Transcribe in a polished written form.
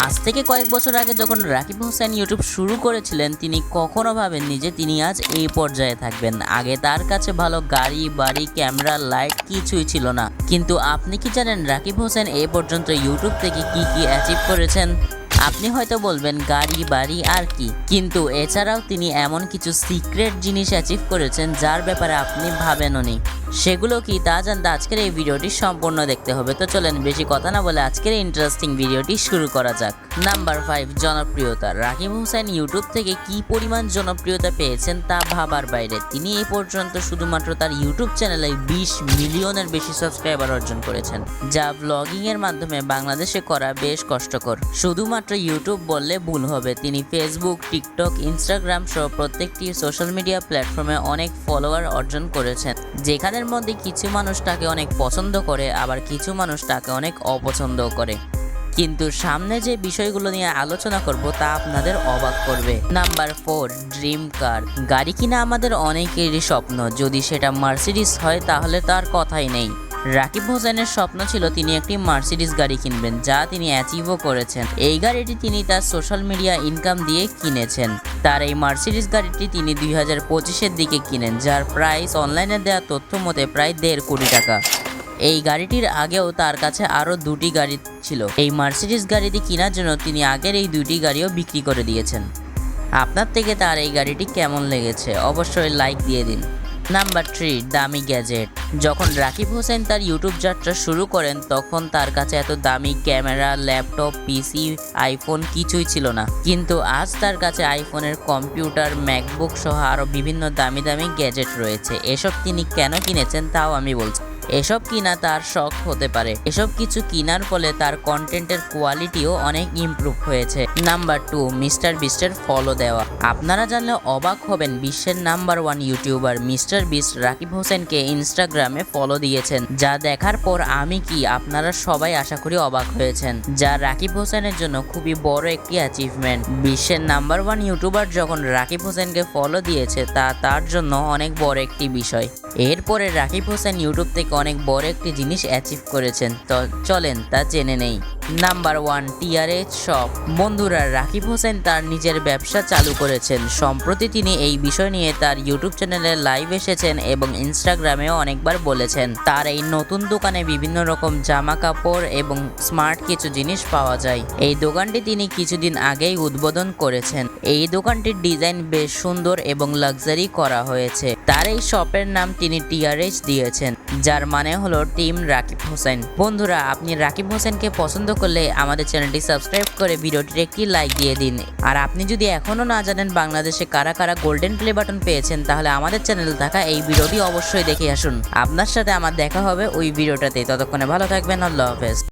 আজ থেকে কয়েক বছর আগে যখন রাকিব হোসেন ইউটিউব শুরু করেছিলেন, তিনি কখনো ভাবেননি যে তিনি আজ এই পর্যায়ে থাকবেন। আগে তার কাছে ভালো গাড়ি, বাড়ি, ক্যামেরা, লাইট কিছুই ছিল না। কিন্তু আপনি কি জানেন রাকিব হোসেন এ পর্যন্ত ইউটিউব থেকে কি অ্যাচিভ করেছেন? আপনি হয়তো বলবেন গাড়ি, বাড়ি আর কি, কিন্তু এছাড়াও তিনি এমন কিছু সিক্রেট জিনিস অ্যাচিভ করেছেন যার ব্যাপারে আপনি ভাবেনওনি। সেগুলো কি তা জানতে আজকের এই ভিডিওটি সম্পূর্ণ দেখতে হবে। তো চলেন বেশি কথা না বলে আজকের এই ইন্টারেস্টিং ভিডিওটি শুরু করা যাক। নাম্বার 5, জনপ্রিয়তা। রাকিব হোসেন ইউটিউব থেকে কি পরিমাণ জনপ্রিয়তা পেয়েছেন তা ভাবার বাইরে। তিনি এই পর্যন্ত শুধুমাত্র তার ইউটিউব চ্যানেলে 20 মিলিয়নের বেশি সাবস্ক্রাইবার অর্জন করেছেন, যা ব্লগিং এর মাধ্যমে বাংলাদেশে করা বেশ কষ্টকর। শুধুমাত্র ইউটিউব বললে ভুল হবে, তিনি ফেসবুক, টিকটক, ইনস্টাগ্রাম সহ প্রত্যেকটি সোশ্যাল মিডিয়া প্ল্যাটফর্মে অনেক ফলোয়ার অর্জন করেছেন, যেখানের মধ্যে কিছু মানুষ তাকে অনেক পছন্দ করে, আবার কিছু মানুষ তাকে অনেক অপছন্দ করে। কিন্তু সামনে যে বিষয়গুলো নিয়ে আলোচনা করব তা আপনাদের অবাক করবে। নাম্বার 4, ড্রিম কার। গাড়ি কিনা আমাদের অনেকেরই স্বপ্ন, যদি সেটা মার্সিডিজ হয় তাহলে তার কথাই নেই। রাকিব হোসেনের স্বপ্ন ছিল তিনি একটি মার্সিডিজ গাড়ি কিনবেন, যা তিনি অ্যাচিভও করেছেন। এই গাড়িটি তিনি তার সোশ্যাল মিডিয়া ইনকাম দিয়ে কিনেছেন। তার এই মার্সিডিজ গাড়িটি তিনি 2025-এর দিকে কিনেন, যার প্রাইস অনলাইনে দেওয়া তথ্য মতে প্রায় 1.5 কোটি টাকা। এই গাড়িটির আগেও তার কাছে আরও 2টি গাড়ি ছিল। এই মার্সিডিজ গাড়িটি কেনার জন্য তিনি আগের এই 2টি গাড়িও বিক্রি করে দিয়েছেন। আপনার থেকে তার এই গাড়িটি কেমন লেগেছে অবশ্যই লাইক দিয়ে দিন। নাম্বার 3, দামি গ্যাজেট। যখন রাকিব হোসেন তার ইউটিউব যাত্রা শুরু করেন তখন তার কাছে এত দামি ক্যামেরা, ল্যাপটপ, পিসি, আইফোন কিছুই ছিল না। কিন্তু আজ তার কাছে আইফোনের কম্পিউটার, ম্যাকবুক সহ আরও বিভিন্ন দামি দামি গ্যাজেট রয়েছে। এসব তিনি কেন কিনেছেন তাও আমি বলছি। এসব কিনা তার শখ হতে পারে। এসব কিছু কিনার ফলে তার কন্টেন্টের কোয়ালিটিও অনেক ইমপ্রুভ হয়েছে। নাম্বার 2, মিস্টার বিস্টের ফলো দেওয়া। আপনারা জানলে অবাক হবেন, বিশ্বের number 1 YouTuber mister beast Rakib হোসেনকে ইনস্টাগ্রামে ফলো দিয়েছেন, যা দেখার পর আমি কি আপনারা সবাই আশা করি অবাক হয়েছেন, যা রাকিব হোসেনের জন্য খুবই বড় একটি অ্যাচিভমেন্ট। বিশ্বের নাম্বার 1 ইউটিউবার যখন রাকিব হোসেনকে ফলো দিয়েছে তা তার জন্য অনেক বড় একটি বিষয়। এরপরে রাকিব হোসেন ইউটিউব থেকে অনেক বড় একটি জিনিস অ্যাচিভ করেছেন, তো চলেন তা জেনে নেই। Number 1, TRH shop. বন্ধুরা, রাকিব হোসেন তার নিজের ব্যবসা চালু করেছেন। সম্প্রতি তিনি এই বিষয় নিয়ে তার ইউটিউব চ্যানেলে লাইভ এসেছেন এবং ইনস্টাগ্রামেও অনেকবার বলেছেন। তার এই নতুন দোকানে বিভিন্ন রকম জামা কাপড় এবং স্মার্ট কিছু জিনিস পাওয়া যায়। এই দোকানটি তিনি কিছুদিন আগেই উদ্বোধন করেছেন। এই দোকানটির ডিজাইন বেশ সুন্দর এবং লাক্সারি করা হয়েছে। তার এই শপের নাম তিনি টিআরএইচ দিয়েছেন, যার মানে হলো টিম রাকিব হোসেন। বন্ধুরা, আপনি রাকিব হোসেনকে পছন্দ করলে আমাদের চ্যানেলটি সাবস্ক্রাইব করে ভিডিওটির একটি লাইক দিয়ে দিন। আর আপনি যদি এখনও না জানেন বাংলাদেশে কারা কারা গোল্ডেন প্লে বাটন পেয়েছেন, তাহলে আমাদের চ্যানেলে থাকা এই ভিডিওটি অবশ্যই দেখে আসুন। আপনার সাথে আমার দেখা হবে ওই ভিডিওটাতে। ততক্ষণে ভালো থাকবেন। আল্লাহ হাফেজ।